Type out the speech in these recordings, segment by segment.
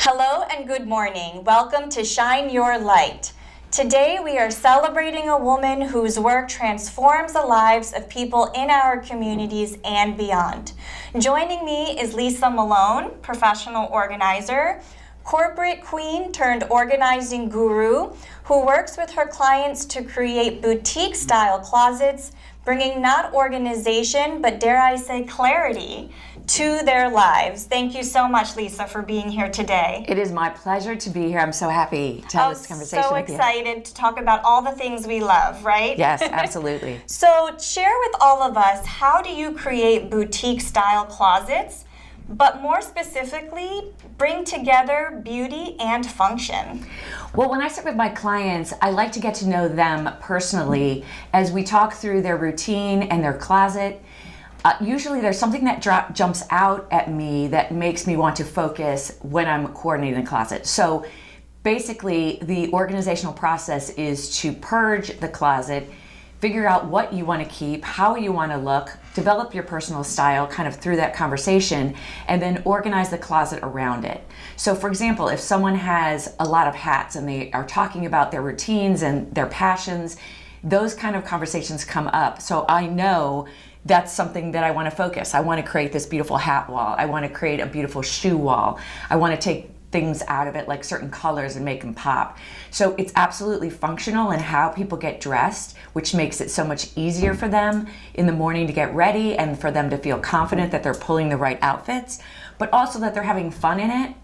Hello and good morning. Welcome to Shine Your Light. Today we are celebrating a woman whose work transforms the lives of people in our communities and beyond. Joining me is Lisa Malone, professional organizer, corporate queen turned organizing guru, who works with her clients to create boutique-style closets, bringing not organization, but dare I say clarity to their lives. Thank you so much, Lisa, for being here today. It is my pleasure to be here. I'm so happy to have this conversation with you. So excited to talk about all the things we love, right? Yes, absolutely. So share with all of us, how do you create boutique-style closets, but more specifically, bring together beauty and function? Well, when I sit with my clients, I like to get to know them personally as we talk through their routine and their closet. Usually there's something that jumps out at me that makes me want to focus when I'm coordinating the closet. So basically, the organizational process is to purge the closet, figure out what you want to keep, how you want to look, develop your personal style kind of through that conversation, and then organize the closet around it. So for example, if someone has a lot of hats and they are talking about their routines and their passions, those kind of conversations come up. So I know that's something that I want to focus. I want to create this beautiful hat wall. I want to create a beautiful shoe wall. I want to take things out of it, like certain colors, and make them pop. So it's absolutely functional in how people get dressed, which makes it so much easier for them in the morning to get ready and for them to feel confident that they're pulling the right outfits, but also that they're having fun in it,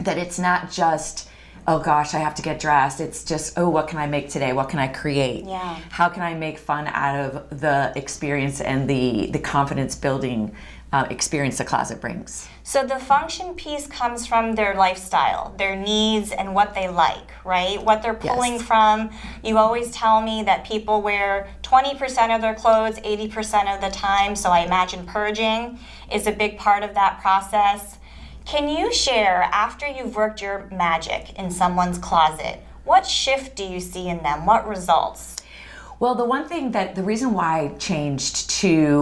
that it's not just, oh gosh, I have to get dressed. It's just, oh, what can I make today? What can I create? Yeah. How can I make fun out of the experience and the confidence building experience the closet brings? So the function piece comes from their lifestyle, their needs, and what they like, right? What they're pulling from. You always tell me that people wear 20% of their clothes 80% of the time, so I imagine purging is a big part of that process. Can you share, after you've worked your magic in someone's closet, what shift do you see in them? What results? Well, the reason why I changed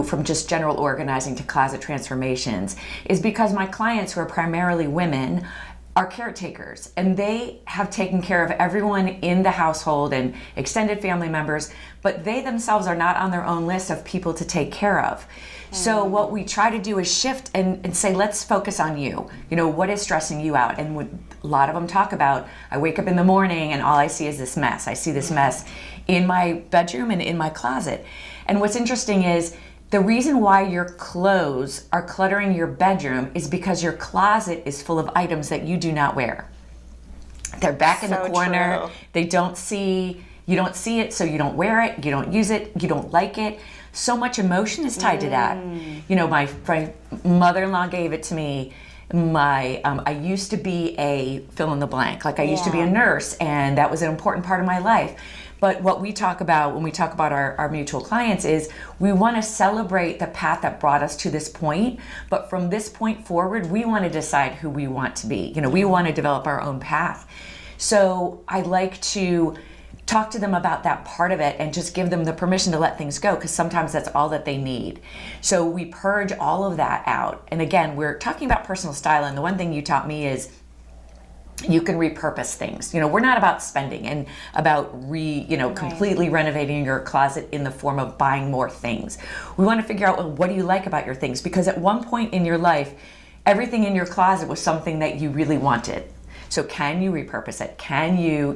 from just general organizing to closet transformations is because my clients, who are primarily women, are caretakers, and they have taken care of everyone in the household and extended family members, but they themselves are not on their own list of people to take care of. So what we try to do is shift and say, let's focus on you. You know, what is stressing you out? And what a lot of them talk about, I wake up in the morning and all I see is this mess. I see this mess in my bedroom and in my closet. And what's interesting is the reason why your clothes are cluttering your bedroom is because your closet is full of items that you do not wear. They're back in the corner. True. You don't see it, so you don't wear it, you don't use it, you don't like it. So much emotion is tied to that. You know, my mother-in-law gave it to me. I used to be a fill in the blank. Like I used to be a nurse, and that was an important part of my life. But what we talk about when we talk about our mutual clients is we want to celebrate the path that brought us to this point. But from this point forward, we want to decide who we want to be. You know, we want to develop our own path. So I like to talk to them about that part of it and just give them the permission to let things go, because sometimes that's all that they need. So we purge all of that out. And again, we're talking about personal style, and the one thing you taught me is you can repurpose things. You know, we're not about spending and about completely renovating your closet in the form of buying more things. We want to figure out, well, what do you like about your things? Because at one point in your life, everything in your closet was something that you really wanted. So can you repurpose it? Can you,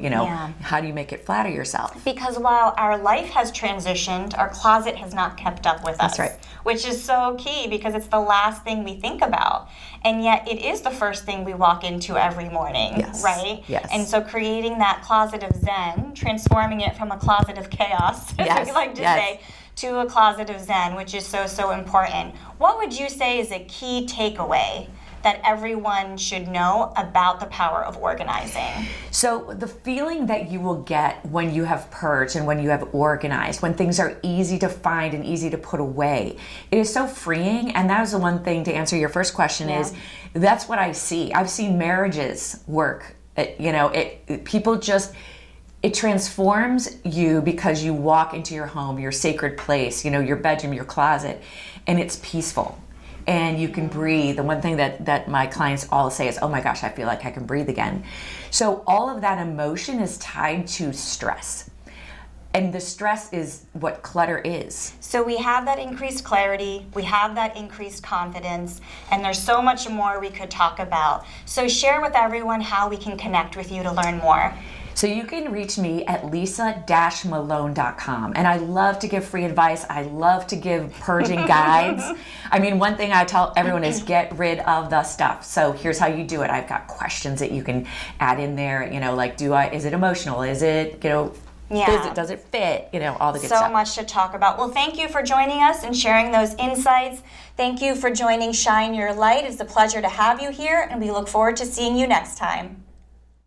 how do you make it flatter yourself? Because while our life has transitioned, our closet has not kept up with us. That's right. Which is so key, because it's the last thing we think about. And yet it is the first thing we walk into every morning, right? Yes. And so creating that closet of Zen, transforming it from a closet of chaos, as we like to say, to a closet of Zen, which is so, so important. What would you say is a key takeaway that everyone should know about the power of organizing? So the feeling that you will get when you have purged and when you have organized, when things are easy to find and easy to put away, it is so freeing. And that is the one thing, to answer your first question, is that's what I see. I've seen marriages work. People just, it transforms you because you walk into your home, your sacred place, your bedroom, your closet, and it's peaceful. and you can breathe. The one thing that my clients all say is, oh my gosh, I feel like I can breathe again. So all of that emotion is tied to stress. And the stress is what clutter is. So we have that increased clarity, we have that increased confidence, and there's so much more we could talk about. So share with everyone how we can connect with you to learn more. So you can reach me at lisa-malone.com. And I love to give free advice. I love to give purging guides. I mean, one thing I tell everyone is get rid of the stuff. So here's how you do it. I've got questions that you can add in there, like is it emotional? Is it, does it fit? All the good stuff. So much to talk about. Well, thank you for joining us and sharing those insights. Thank you for joining Shine Your Light. It's a pleasure to have you here, and we look forward to seeing you next time.